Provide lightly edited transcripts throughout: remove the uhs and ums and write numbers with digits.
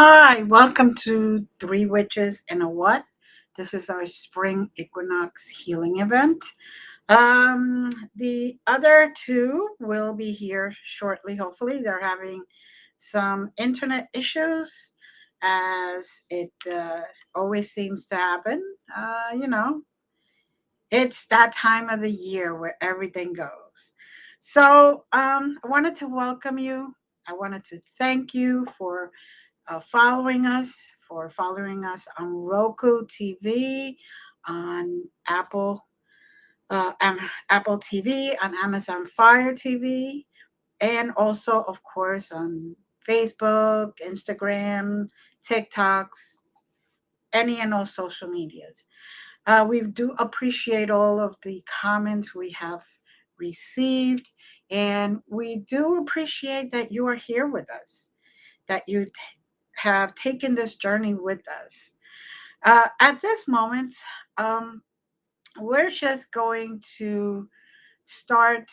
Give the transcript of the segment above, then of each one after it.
Hi, welcome to Three Witches and a What? This is our Spring Equinox healing event. The other two will be here shortly, hopefully. They're having some internet issues, as it always seems to happen. It's that time of the year where everything goes. So I wanted to welcome you. I wanted to thank you for following us on Roku TV, on Apple TV, on Amazon Fire TV, and also, of course, on Facebook, Instagram, TikToks, any and all social medias. We do appreciate all of the comments we have received, and we do appreciate that you are here with us, that you have taken this journey with us. At this moment, um, we're just going to start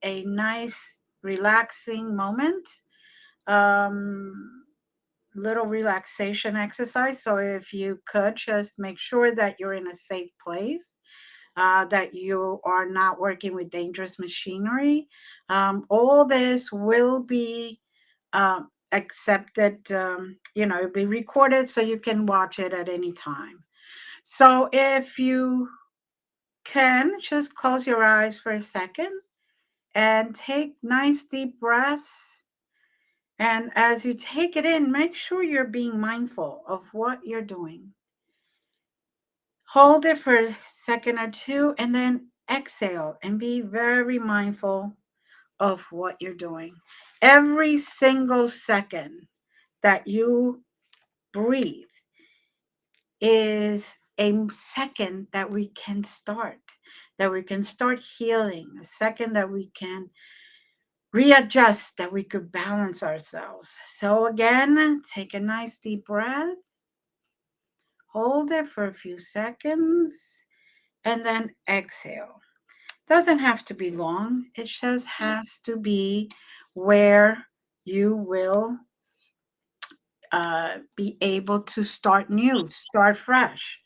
a nice, relaxing moment, um, little relaxation exercise. So, if you could just make sure that you're in a safe place, that you are not working with dangerous machinery. All this will be accepted, it'll be recorded so you can watch it at any time. So if you can, just close your eyes for a second and take nice deep breaths. And as you take it in, make sure you're being mindful of what you're doing. Hold it for a second or two and then exhale and be very mindful of what you're doing. Every single second that you breathe is a second that we can start healing, a second that we can readjust, that we could balance ourselves. So, again, take a nice deep breath, hold it for a few seconds, and then exhale. Doesn't have to be long, it just has to be where you will be able to start new, start fresh.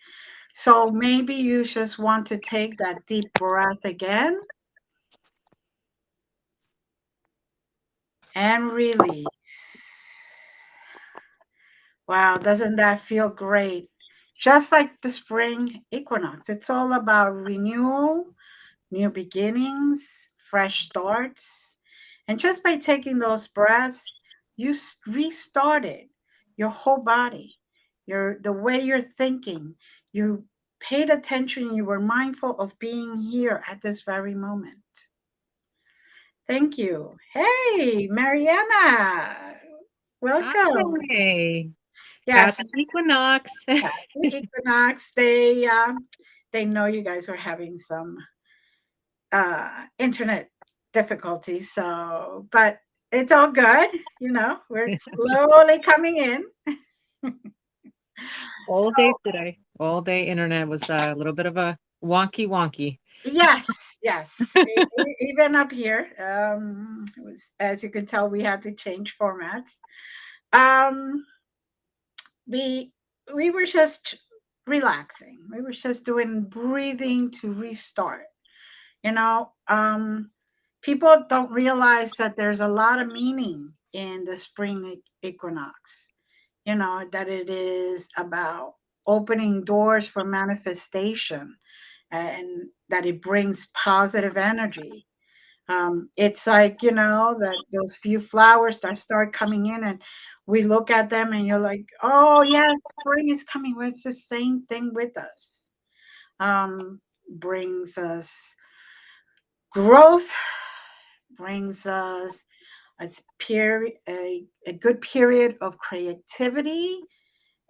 So maybe you just want to take that deep breath again and release. Wow, doesn't that feel great? Just like the spring equinox, it's all about renewal, new beginnings, fresh starts. And just by taking those breaths, you restarted your whole body, the way you're thinking. You paid attention, you were mindful of being here at this very moment. Thank you. Hey, Mariana, welcome. Hi. Yes, Happy Equinox. happy equinox. They know you guys are having some internet difficulties, so but it's all good. We're slowly coming in. All So day today. All day internet was a little bit of a wonky wonky. yes, yes. Even up here, it was, as you can tell, we had to change formats. Um, the we were just relaxing. We were just doing breathing to restart. You know, people don't realize that there's a lot of meaning in the spring equinox. That it is about opening doors for manifestation, and that it brings positive energy. It's like, that those few flowers that start coming in, and we look at them and you're like, oh yes, spring is coming. Well, it's the same thing with us. Brings us growth, brings us a good period of creativity,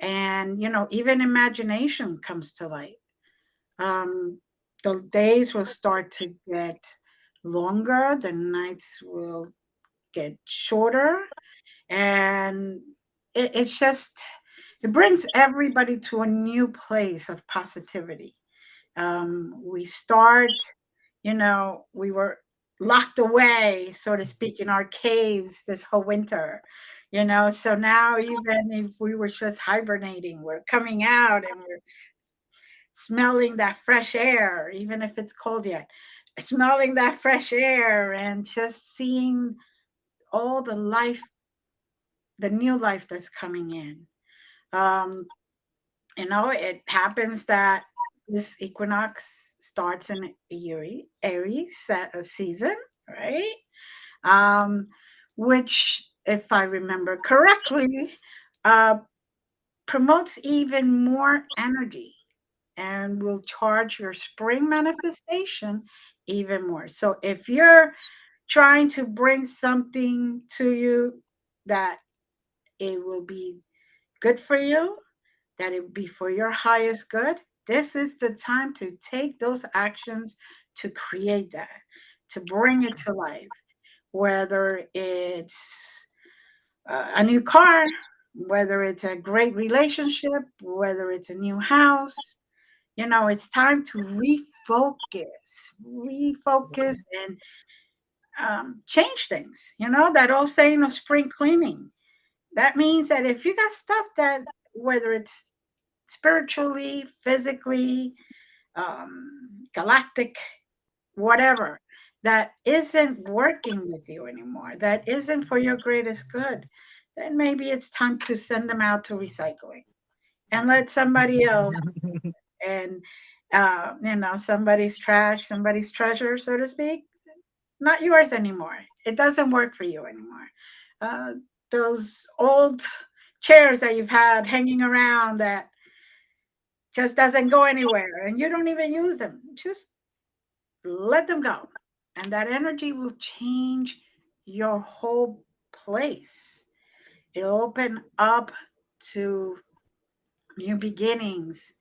and even imagination comes to light. um, the days will start to get longer, the nights will get shorter, and it's just, it brings everybody to a new place of positivity. We start, we were locked away, so to speak, in our caves this whole winter. So now even if we were just hibernating, we're coming out and we're smelling that fresh air, even if it's cold yet, smelling that fresh air and just seeing all the life, the new life that's coming in. Um, it happens that this equinox starts in Aries season, right? Um, which, if I remember correctly, uh, promotes even more energy and will charge your spring manifestation even more. So if you're trying to bring something to you that it will be good for you, that it will be for your highest good, this is the time to take those actions to create that, to bring it to life. Whether it's a new car, whether it's a great relationship, whether it's a new house, it's time to refocus and change things. That old saying of spring cleaning. That means that if you got stuff that, whether it's spiritually, physically, galactic, whatever, that isn't working with you anymore, that isn't for your greatest good, then maybe it's time to send them out to recycling and let somebody else and somebody's trash, somebody's treasure, so to speak, not yours anymore. It doesn't work for you anymore. uh, those old chairs that you've had hanging around that just doesn't go anywhere and you don't even use them, just let them go, and that energy will change your whole place. It'll open up to new beginnings.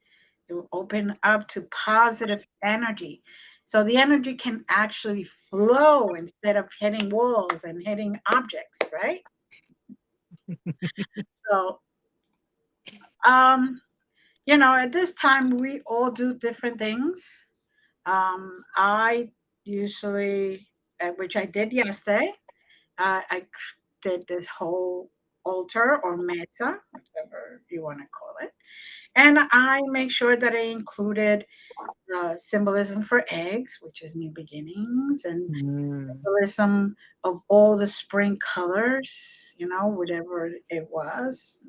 It will open up to positive energy. So the energy can actually flow instead of hitting walls and hitting objects, right? So, um, at this time, we all do different things. I usually, which I did yesterday, did this whole altar or mesa, whatever you want to call it. And I make sure that I included symbolism for eggs, which is new beginnings, and Mm. symbolism of all the spring colors, whatever it was.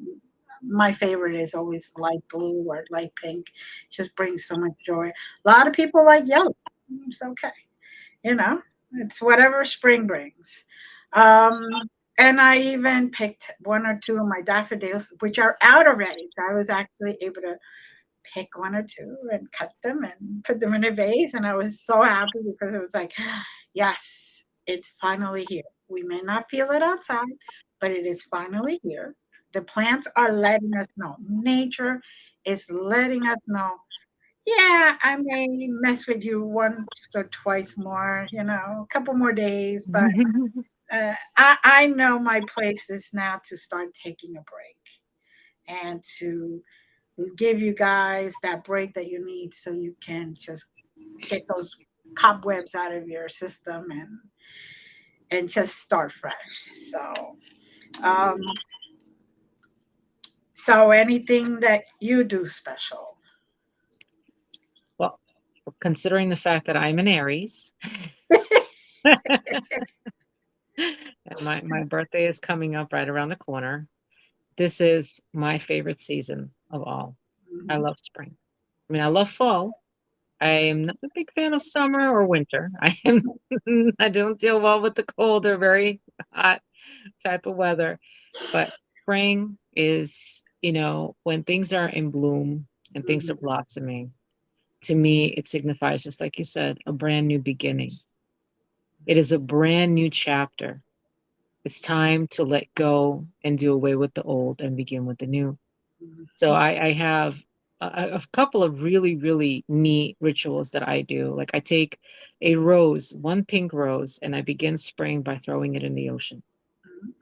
My favorite is always light blue or light pink. Just brings so much joy. A lot of people like yellow. It's okay. You know, it's whatever spring brings. And I even picked one or two of my daffodils, which are out already. So I was actually able to pick one or two and cut them and put them in a vase. And I was so happy because it was like, yes, it's finally here. We may not feel it outside, but it is finally here. The plants are letting us know. Nature is letting us know. Yeah, I may mess with you once or twice more, a couple more days, but I know my place is now to start taking a break and to give you guys that break that you need so you can just get those cobwebs out of your system and just start fresh. Um, so anything that you do special. Well, considering the fact that I'm an Aries and my birthday is coming up right around the corner, this is my favorite season of all. I Mhm, love spring. I mean, I love fall. I am not a big fan of summer or winter. I don't deal well with the cold or very hot type of weather. But spring is, when things are in bloom and things are mhm, blossoming. To me, it signifies, just like you said, a brand new beginning. It is a brand new chapter. It's time to let go and do away with the old and begin with the new. So mhm, I have a couple of really, really neat rituals that I do. Like I take a rose, one pink rose, and I begin spring by throwing it in the ocean. mhm,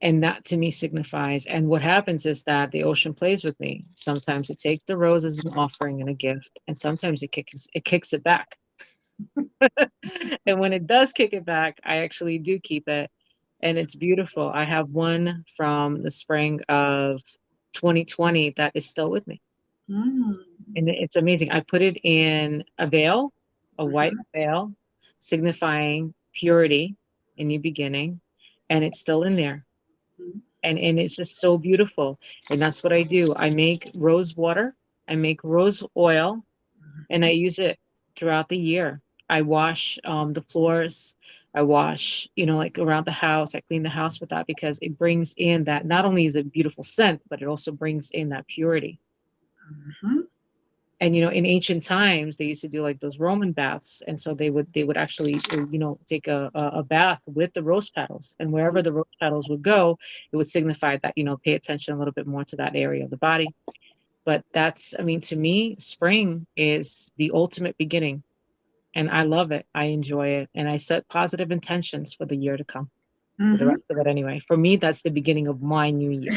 And that to me signifies, and what happens is that the ocean plays with me. Sometimes it takes the rose as an offering and a gift, and sometimes it kicks it back. And when it does kick it back, I actually do keep it. and it's beautiful. I have one from the spring of 2020 that is still with me, Mm. and it's amazing. I put it in a veil, a white Mhm. veil, signifying purity, a new beginning, and it's still in there. Mhm. And it's just so beautiful. And that's what I do. I make rose water, I make rose oil, and I use it throughout the year. I wash the floors. I wash, like around the house. I clean the house with that because it brings in that. Not only is it a beautiful scent, but it also brings in that purity. Mhm. And in ancient times, they used to do like those Roman baths, and so they would actually take a bath with the rose petals, and wherever the rose petals would go, it would signify that pay attention a little bit more to that area of the body. But that's, I mean, to me, spring is the ultimate beginning, and I love it. I enjoy it, and I set positive intentions for the year to come, for the Mhm. rest of it anyway. For me, that's the beginning of my new year.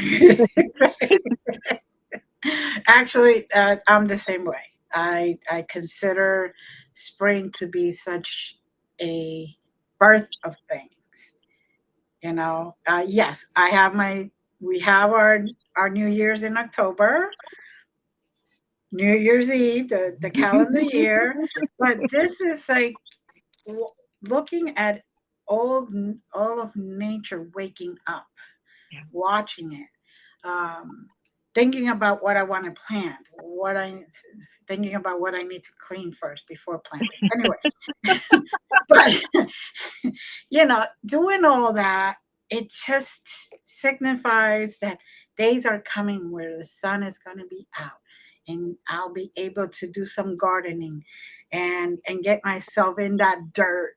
Actually, I'm the same way. I consider spring to be such a birth of things. Yes, I have my. We have our New Year's in October, New Year's Eve, the calendar year. But this is like w- looking at all of nature waking up, Yeah. watching it, um, thinking about what I want to plant, what I thinking about what I need to clean first before planting. Anyway, but doing all that, it just signifies that days are coming where the sun is going to be out, and I'll be able to do some gardening, and get myself in that dirt,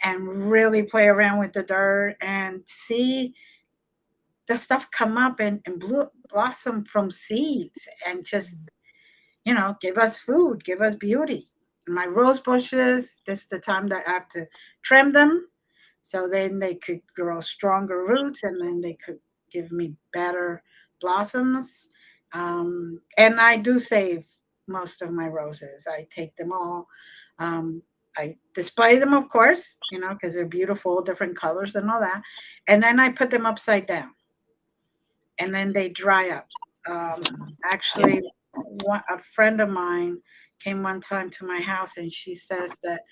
and really play around with the dirt and see the stuff come up and blossom from seeds, and just give us food, give us beauty. My rose bushes, this is the time that I have to trim them, so then they could grow stronger roots, and then they could give me better blossoms. And I do save most of my roses. I take them all. Um, I display them, of course, because they're beautiful, different colors and all that. And then I put them upside down, and then they dry up. Actually, a friend of mine came one time to my house, and she says that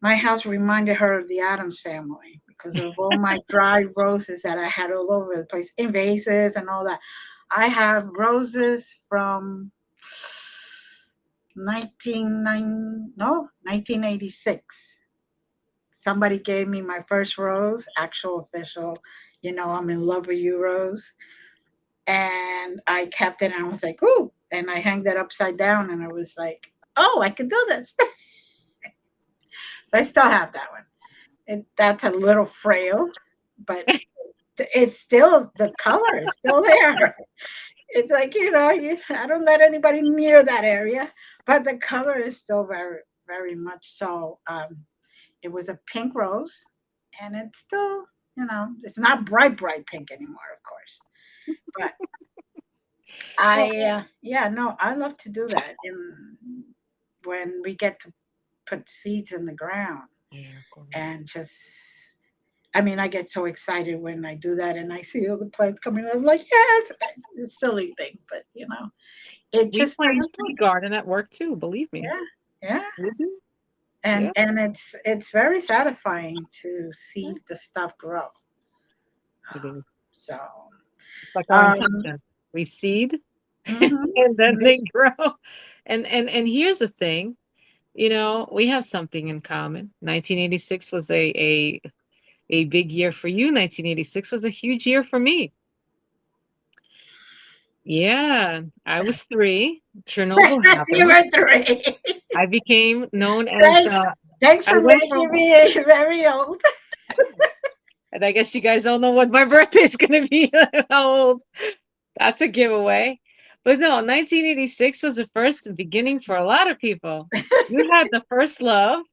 my house reminded her of the Adams family because of all my dried roses that I had all over the place, in vases and all that. I have roses from 1986. Somebody gave me my first rose, actual official, I'm in love with you rose. And I kept it, and I was like, ooh. And I hanged it upside down, and I was like, oh, I can do this. So I still have that one. That's a little frail, but it's still, the color is still there. It's like, I don't let anybody near that area, but the color is still very, very much so. It was a pink rose, and it's still, it's not bright, bright pink anymore, of course. But Well, yeah, no, I love to do that. And when we get to put seeds in the ground, yeah, of course. and just, I mean, I get so excited when I do that and I see all the plants coming. I'm like, yes, it's a silly thing, but it We just brings plant, we me. garden at work too, believe me. Yeah, yeah, We do. and Yeah. it's very satisfying to see the stuff grow. It is. So, It's like our um, intention. We seed mhm. and then they grow. And here's the thing, we have something in common. 1986 was a big year for you. 1986 was a huge year for me. Yeah, I was 3. Chernobyl You happened. were three. I became known as Thanks, thanks I for went making from me very old. and I guess you guys don't know what my birthday is going to be. How old? That's a giveaway. But no, 1986 was the first beginning for a lot of people. You had the first love,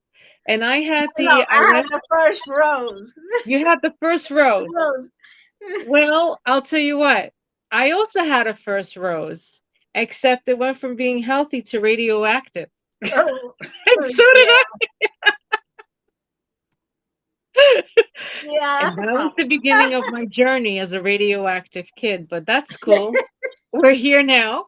and No, I I had went, the first rose. you had the first rose. Rose. Well, I'll tell you what, I also had a first rose, except it went from being healthy to radioactive. Oh, And oh, so did yeah. I. Yeah, And that's a that was problem. the beginning of my journey as a radioactive kid, but that's cool. We're here now.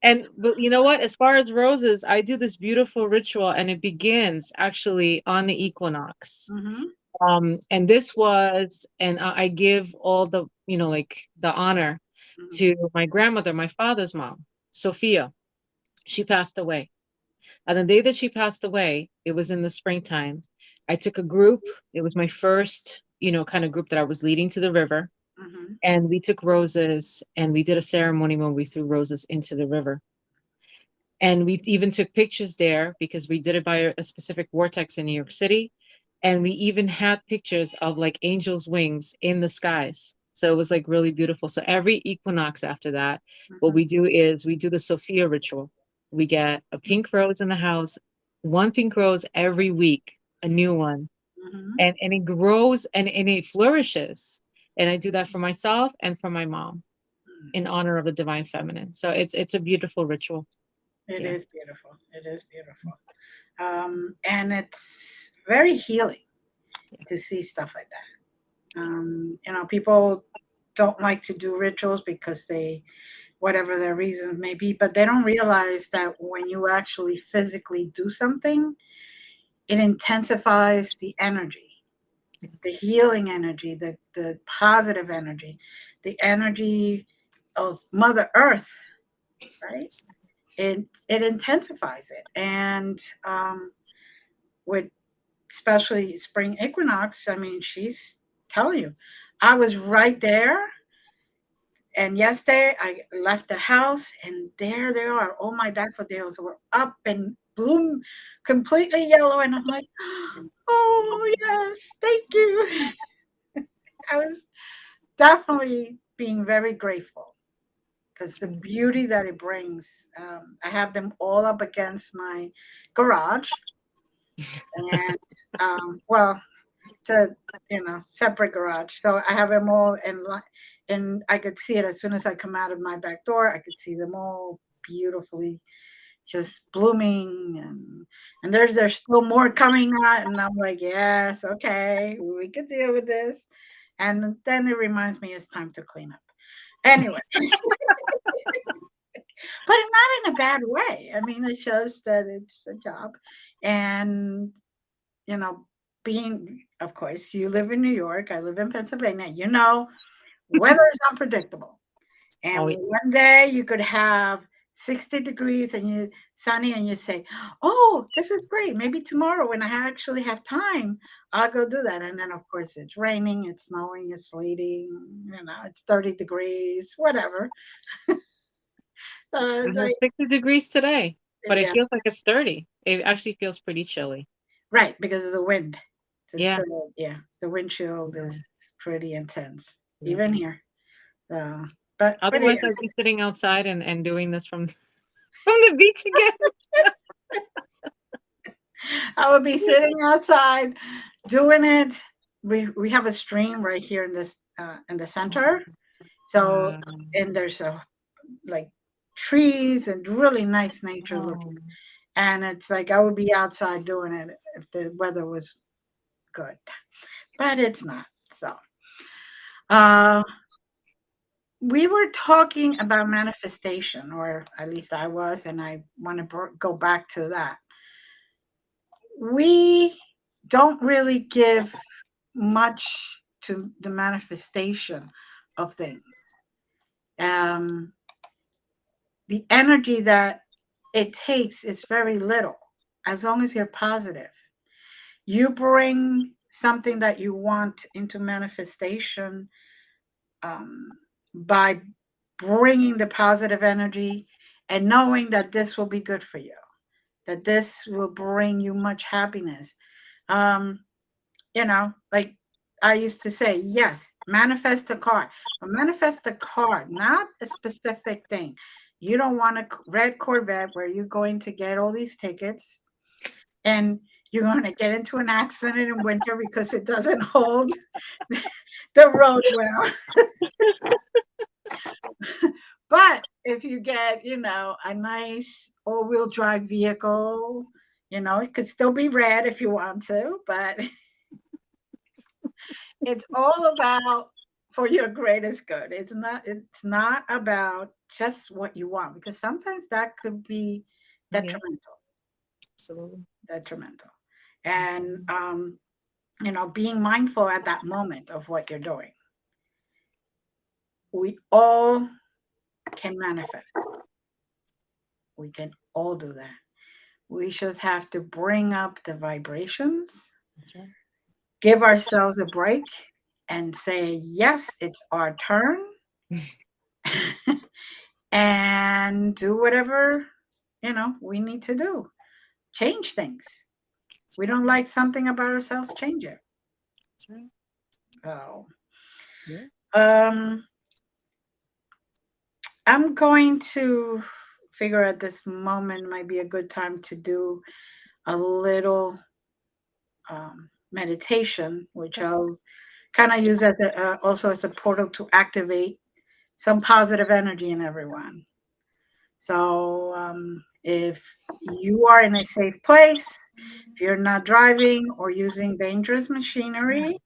And but you know what? As far as roses, I do this beautiful ritual and it begins actually on the equinox. Mm-hmm. And this was, and I give all the, like the honor Mm-hmm. to my grandmother, my father's mom, Sophia. She passed away. On the day that she passed away, it was in the springtime. I took a group. It was my first, kind of group that I was leading to the river. Mm-hmm. And we took roses and we did a ceremony when we threw roses into the river. And we even took pictures there because we did it by a specific vortex in New York City. And we even had pictures of like angels' wings in the skies. So it was like really beautiful. So every equinox after that, what Mm-hmm. we do is we do the Sophia ritual. We get a pink rose in the house, one pink rose every week, a new one. Mm-hmm. And it grows and it flourishes. And I do that for myself and for my mom in honor of the divine feminine. So it's a beautiful ritual. It Yeah. is beautiful. It is beautiful. And it's very healing to see stuff like that. People don't like to do rituals because whatever their reasons may be, but they don't realize that when you actually physically do something, it intensifies the energy, the healing energy, the positive energy, the energy of Mother Earth, right? It intensifies it. And with especially Spring Equinox, I mean, she's telling you, I was right there. And yesterday I left the house and there they are. All my daffodils were up and bloom completely yellow. And I'm like, oh, yes, thank you. I was definitely being very grateful because the beauty that it brings. I have them all up against my garage. And, well, it's a separate garage. So I have them all and I could see it as soon as I come out of my back door. I could see them all beautifully just blooming and there's still more coming out and I'm like, yes, okay, we could deal with this. And then it reminds me it's time to clean up. Anyway, but not in a bad way. I mean, it shows that it's a job. And you know, being, of course, you live in New York, I live in Pennsylvania, weather is unpredictable. And Oh, yeah. one day you could have 60 degrees and you sunny and you say, oh, this is great. Maybe tomorrow when I actually have time, I'll go do that. And then of course it's raining, it's snowing, it's sleeting, it's 30 degrees, whatever. I It's have like, 60 degrees today, but it yeah, feels like it's 30. It actually feels pretty chilly. right, because of the wind. Yeah. Yeah, the windshield is pretty intense, Yeah. even here. So, but Otherwise, yeah, I'd be sitting outside and doing this from from the beach again. I would be sitting outside doing it. We have a stream right here in the center. So Wow. and there's like trees and really nice nature Oh. looking. And it's like I would be outside doing it if the weather was good, but it's not. So uh, we were talking about manifestation, or at least I was, and I want to go back to that. We don't really give much to the manifestation of things. Um, the energy that it takes is very little, as long as you're positive. You bring something that you want into manifestation um, by bringing the positive energy and knowing that this will be good for you, that this will bring you much happiness. Um, like I used to say, yes, manifest a car, but manifest a car, not a specific thing. You don't want a red Corvette where you're going to get all these tickets and you're going to get into an accident in winter because it doesn't hold the road well. But if you get, a nice all-wheel drive vehicle, You know, it could still be red if you want to, but it's all about for your greatest good. It's not about just what you want, because sometimes that could be Yeah, detrimental, absolutely. detrimental. And being mindful at that moment of what you're doing. We all can manifest. We can all do that. We just have to bring up the vibrations, That's right. give ourselves a break, and say, yes, it's our turn, and do whatever, we need to do. Change things. That's We right. don't like something about ourselves, change it. That's right. So, Yeah. um, I'm going to figure at this moment might be a good time to do a little meditation, which Okay. I'll kind of use as also as a portal to activate some positive energy in everyone. So if you are in a safe place, if you're not driving or using dangerous machinery,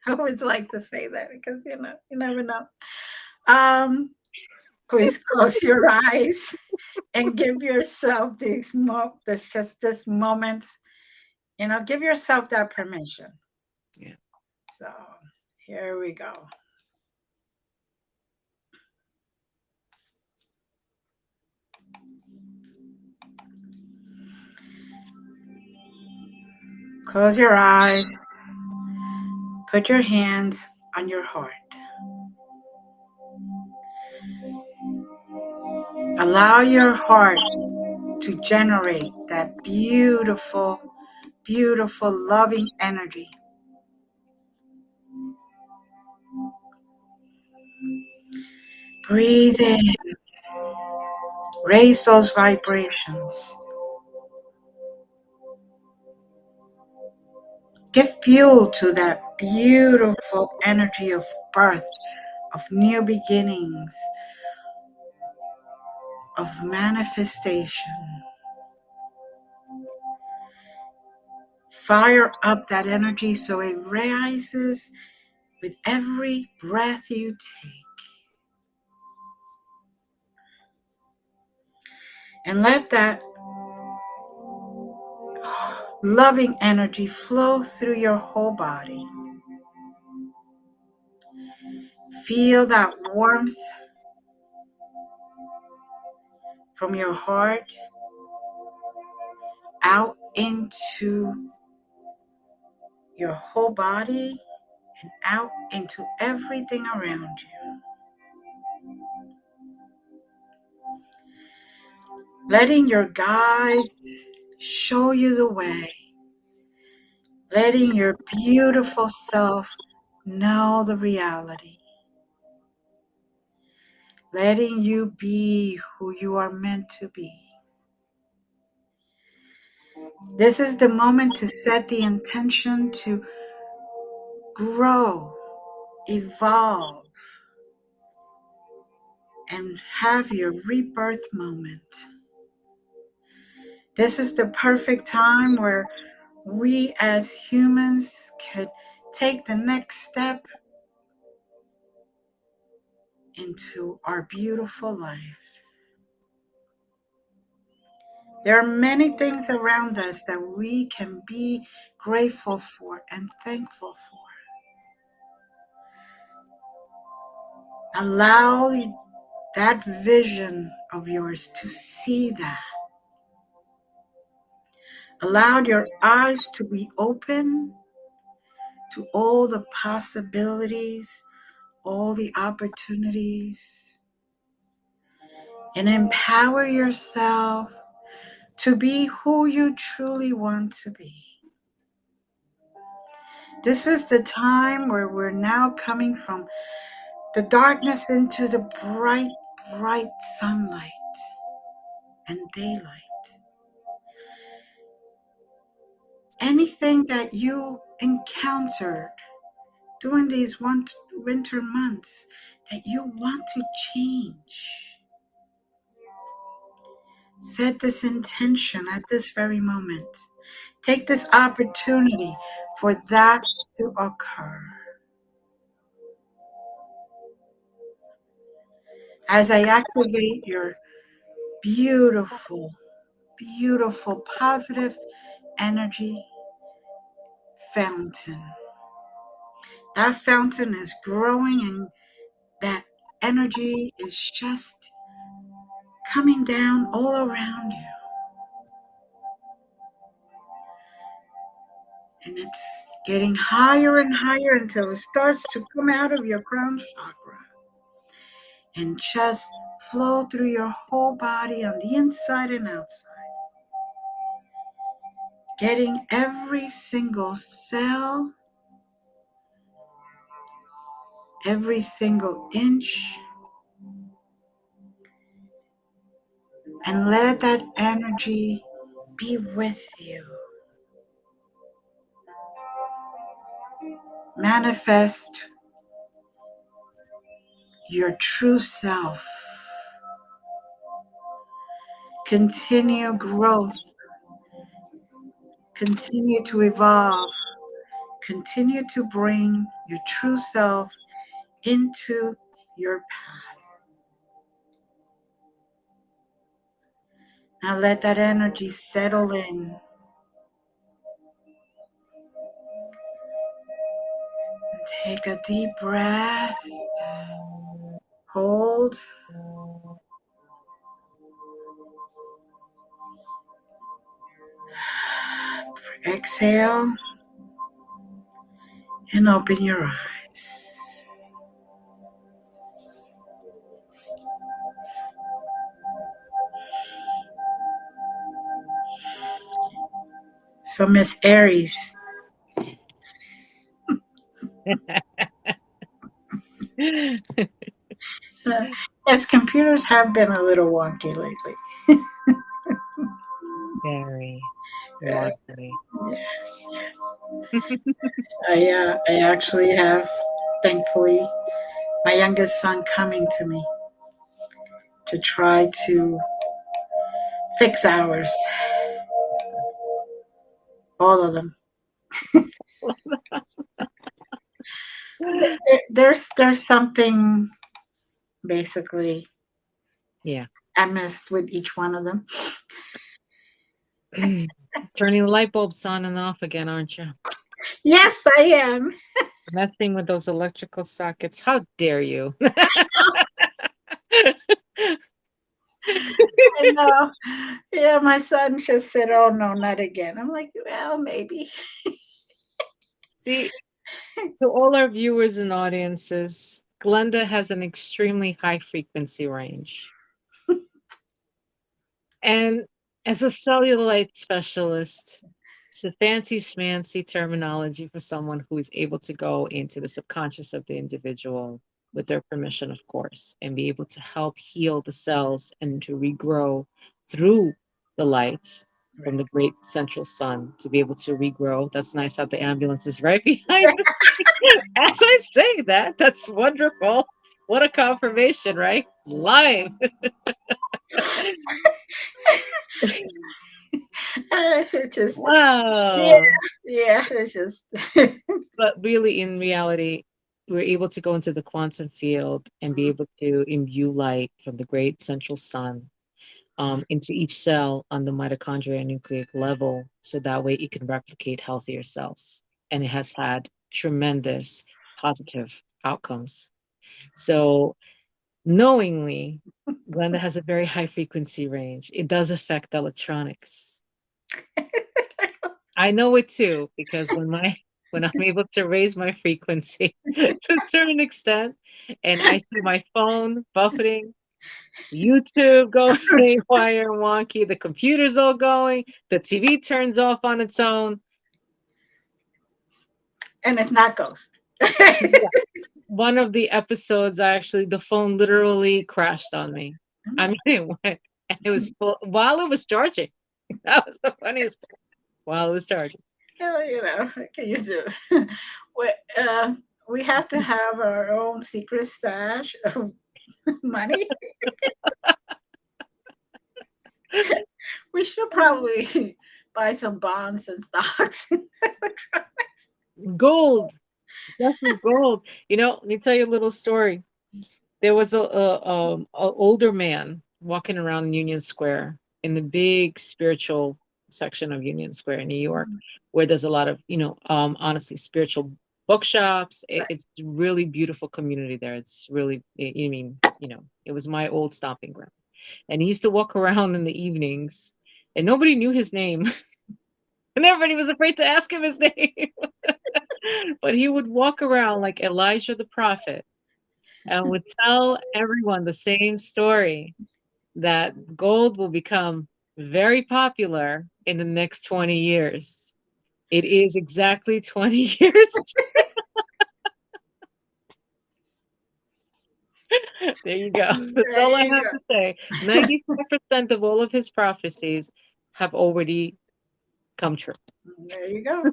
I always like to say that because you never know. Um, please close your eyes and give yourself this moment. Give yourself that permission. Yeah. So here we go. Close your eyes. Put your hands on your heart. Allow your heart to generate that beautiful, beautiful, loving energy. Breathe in, raise those vibrations. Give fuel to that beautiful energy of birth, of new beginnings, of manifestation. Fire up that energy so it rises with every breath you take. And let that loving energy flow through your whole body. Feel that warmth from your heart out into your whole body and out into everything around you. Letting your guides show you the way. Letting your beautiful self know the reality. Letting you be who you are meant to be. This is the moment to set the intention to grow, evolve, and have your rebirth moment. This is the perfect time where we as humans could take the next step into our beautiful life. There are many things around us that we can be grateful for and thankful for. Allow that vision of yours to see that. Allow your eyes to be open to all the possibilities, all the opportunities, and empower yourself to be who you truly want to be. This is the time where we're now coming from the darkness into the bright, bright sunlight and daylight. Anything that you encountered during these winter months that you want to change, Set this intention at this very moment. Take this opportunity for that to occur. As I activate your beautiful, beautiful, positive energy fountain. That fountain is growing and that energy is just coming down all around you. And it's getting higher and higher until it starts to come out of your crown chakra and just flow through your whole body on the inside and outside, getting every single cell, every single inch, and let that energy be with you. Manifest your true self. Continue growth. Continue to evolve. Continue to bring your true self into your path. Now let that energy settle in. Take a deep breath. Hold. Exhale. And open your eyes. So, Miss Aries, yes, computers have been a little wonky lately. Very Uh, remarkably. yes, yes. I actually have, thankfully, my youngest son coming to me to try to fix ours, all of them. There's something basically Yeah. I missed with each one of them. Turning the light bulbs on and off again, aren't you? Yes, I am. Messing with those electrical sockets. How dare you? I know. Yeah, my son just said, "Oh no, not again." I'm like, "Well, maybe." See, to all our viewers and audiences, Glenda has an extremely high frequency range. And as a cellulite specialist, it's a fancy schmancy terminology for someone who is able to go into the subconscious of the individual with their permission, of course, and be able to help heal the cells and to regrow through the light from Right. the great central sun to be able to regrow. That's nice how the ambulance is right behind us. As I'm saying that, that's wonderful. What a confirmation, right? Live. It just, yeah, Wow. yeah. It's just, But really, in reality, we're able to go into the quantum field and be able to imbue light from the great central sun into each cell on the mitochondria and nucleic level, so that way it can replicate healthier cells. And it has had tremendous positive outcomes. So, knowingly, Glenda has a very high frequency range. It does affect electronics. I know it too because when I'm able to raise my frequency to a certain extent, and I see my phone buffeting, YouTube going haywire and wonky, the computer's all going, the TV turns off on its own. and it's not ghost. Yeah. One of the episodes, actually, the phone literally crashed on me. I mean, it was full, while it was charging. That was the funniest part. While it was charging. Well, what can you do? we, uh, we have to have our own secret stash of money. We should probably buy some bonds and stocks. Gold, definitely gold. Let me tell you a little story. There was a older man walking around Union Square in the big spiritual section of Union Square in New York, where there's a lot of, honestly, spiritual bookshops. It's a really beautiful community there. It's really, I mean, it was my old stomping ground. And he used to walk around in the evenings, and nobody knew his name, and everybody was afraid to ask him his name. But he would walk around like Elijah the prophet and would tell everyone the same story, that gold will become very popular in the next 20 years. It is exactly 20 years. There you go. That's There all I you have go. to say. 95% of all of his prophecies have already come true. There you go.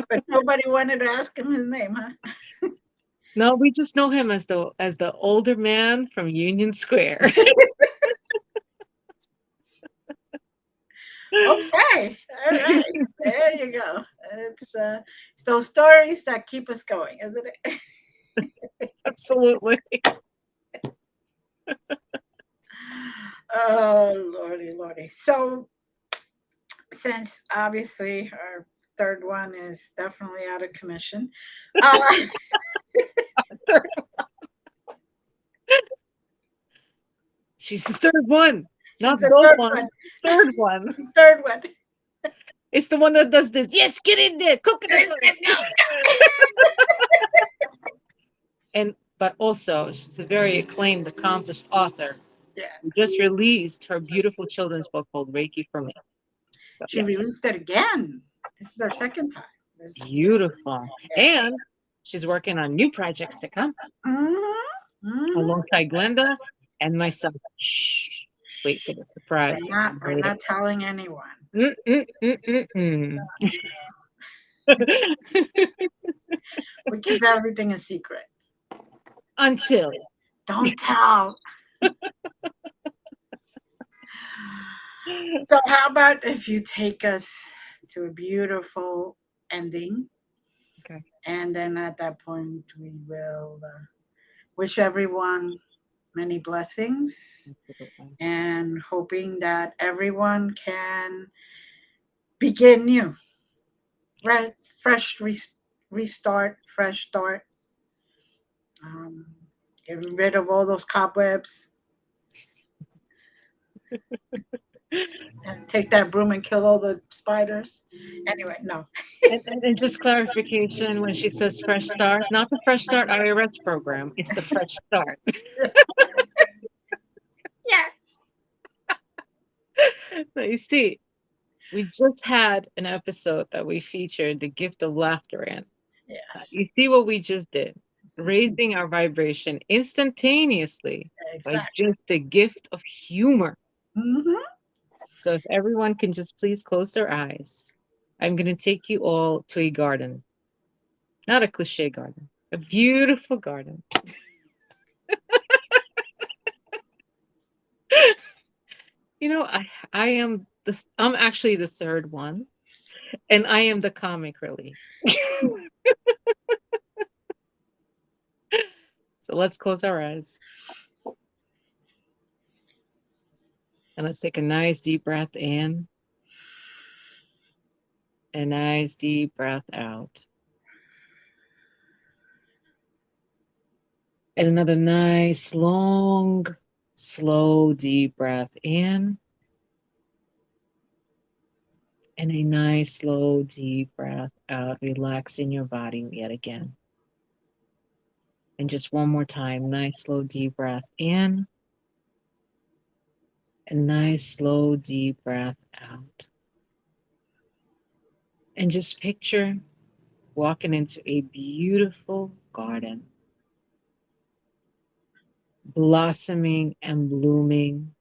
But nobody wanted to ask him his name, huh? No, we just know him as the older man from Union Square. Okay. All right. There you go. It's those stories that keep us going, isn't it? Absolutely. Oh, lordy, lordy. So, since obviously our third one is definitely out of commission, uh, She's the third one, she's not the both third one. ones. Third one. Third one. It's the one that does this. Yes, get in there, coconut oil. And but also she's a very acclaimed, accomplished author Yeah. who just released her beautiful children's book called Reiki for Me. So She yeah, released it again. This is our second time. beautiful. Yes. And she's working on new projects to come Mm-hmm. alongside Glenda and myself. Shh. Wait for the We're surprise to not come we're later. not telling anyone. Mm, mm, mm, mm, mm. We keep everything a secret. Until Don't tell. So how about if you take us to a beautiful ending, okay. and then at that point we will wish everyone many blessings and hoping that everyone can begin new, right? Fresh restart, fresh start. Um, get rid of all those cobwebs and take that broom and kill all the spiders. Anyway, no. And just clarification, when she says fresh start, not the Fresh Start IRS program, it's the Fresh Start. Yeah. Now, you see, we just had an episode that we featured the gift of laughter in. Yes. You see what we just did? Raising our vibration instantaneously by Exactly. just the gift of humor. Hmm. So if everyone can just please close their eyes, I'm going to take you all to a garden. Not a cliche garden, a beautiful garden. I am I'm actually the third one, and I am the comic relief. So let's close our eyes and let's take a nice deep breath in and a nice deep breath out. And another nice, long, slow, deep breath in and a nice, slow, deep breath out, relaxing your body yet again. And just one more time, nice, slow, deep breath in and nice, slow, deep breath out. And just picture walking into a beautiful garden, blossoming and blooming.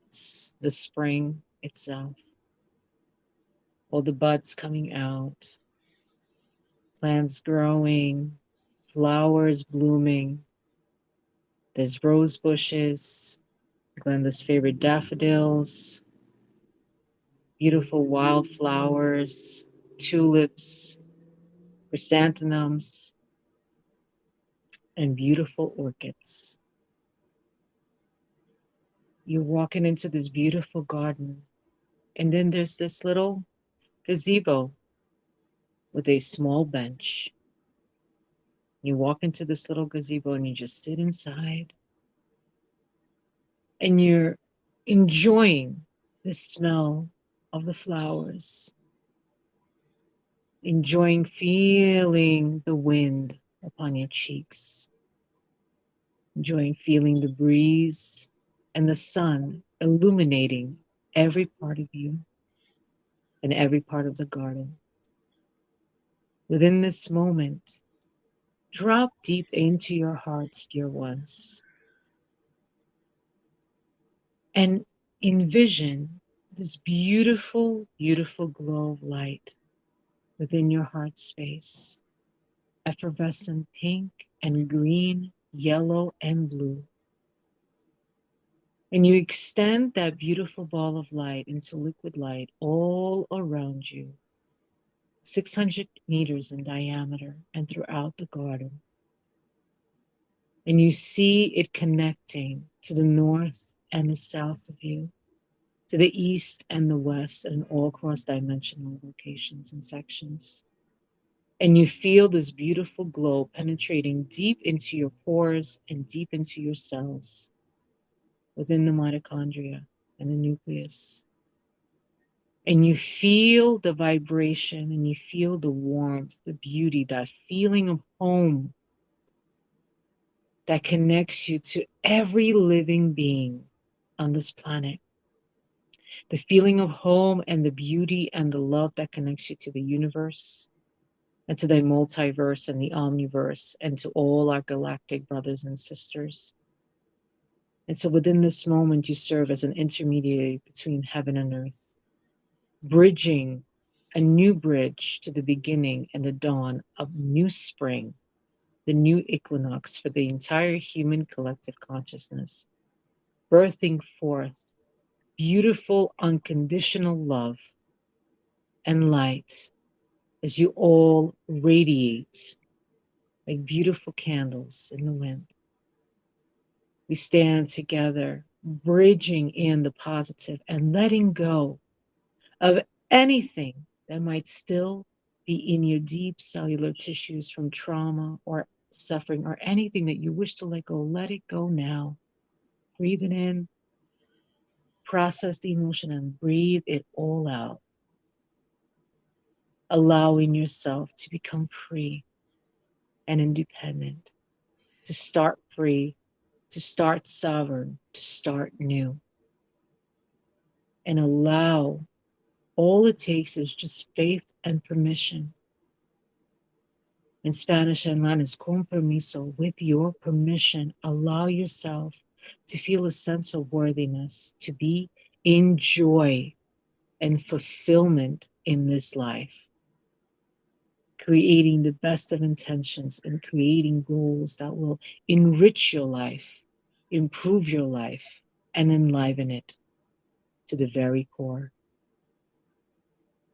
It's the spring itself, all the buds coming out, plants growing, flowers blooming. There's rose bushes, Glenda's favorite daffodils, beautiful wildflowers, tulips, chrysanthemums, and beautiful orchids. You're walking into this beautiful garden, and then there's this little gazebo with a small bench. You walk into this little gazebo and you just sit inside and you're enjoying the smell of the flowers, enjoying feeling the wind upon your cheeks, enjoying feeling the breeze and the sun illuminating every part of you and every part of the garden. Within this moment, drop deep into your hearts, dear ones, and envision this beautiful, beautiful glow of light within your heart space, effervescent pink and green, yellow and blue. And you extend that beautiful ball of light into liquid light all around you, 600 meters in diameter and throughout the garden. And you see it connecting to the north and the south of you, to the east and the west, and all cross dimensional locations and sections. And you feel this beautiful glow penetrating deep into your pores and deep into your cells within the mitochondria and the nucleus. And you feel the vibration and you feel the warmth, the beauty, that feeling of home that connects you to every living being on this planet. The feeling of home and the beauty and the love that connects you to the universe and to the multiverse and the omniverse and to all our galactic brothers and sisters. And so within this moment, you serve as an intermediary between heaven and earth, bridging a new bridge to the beginning and the dawn of new spring, the new equinox for the entire human collective consciousness, birthing forth beautiful, unconditional love and light as you all radiate like beautiful candles in the wind. We stand together, bridging in the positive and letting go of anything that might still be in your deep cellular tissues from trauma or suffering or anything that you wish to let go. Let it go now. Breathe it in, process the emotion, and breathe it all out, allowing yourself to become free and independent, to start free, to start sovereign, to start new, and allow. All it takes is just faith and permission. In Spanish and Latin is compromiso. With your permission, allow yourself to feel a sense of worthiness, to be in joy and fulfillment in this life, creating the best of intentions and creating goals that will enrich your life, improve your life, and enliven it to the very core.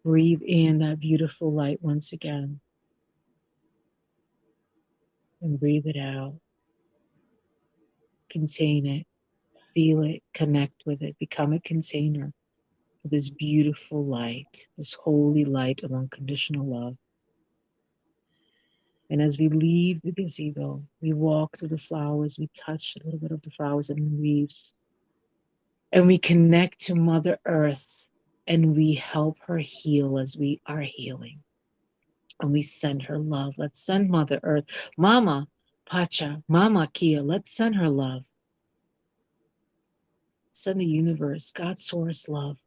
Breathe in that beautiful light once again and breathe it out. Contain it, feel it, connect with it, become a container for this beautiful light, this holy light of unconditional love. And as we leave the gazebo, we walk through the flowers, we touch a little bit of the flowers and the leaves, and we connect to Mother Earth and we help her heal as we are healing. And we send her love. Let's send Mother Earth, Mama Pacha, Mama Kia, let's send her love. Send the universe, God source love.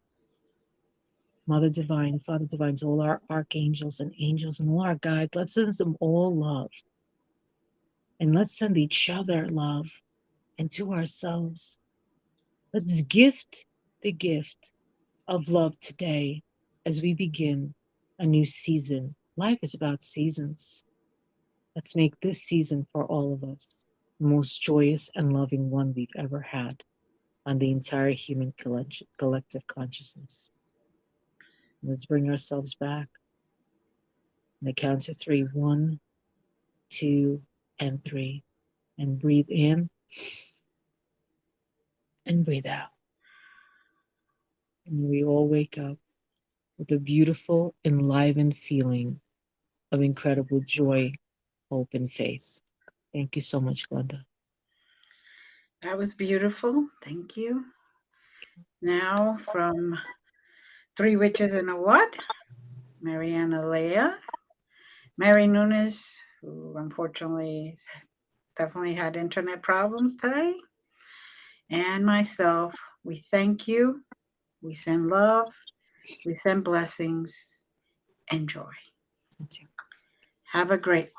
Mother Divine, Father Divine, to all our archangels and angels and all our guides, let's send them all love. And let's send each other love and to ourselves. Let's gift the gift of love today as we begin a new season. Life is about seasons. Let's make this season for all of us the most joyous and loving one we've ever had. on the entire human collective consciousness. Let's bring ourselves back. On the count of three: one, two, and three. And breathe in and breathe out. And we all wake up with a beautiful, enlivened feeling of incredible joy, hope, and faith. Thank you so much, Glenda. That was beautiful. Thank you. Now, from Three Witches and a What? Marianna Leah, Mary Nunez, who unfortunately definitely had internet problems today, and myself, we thank you. We send love. We send blessings and joy. Thank you. Have a great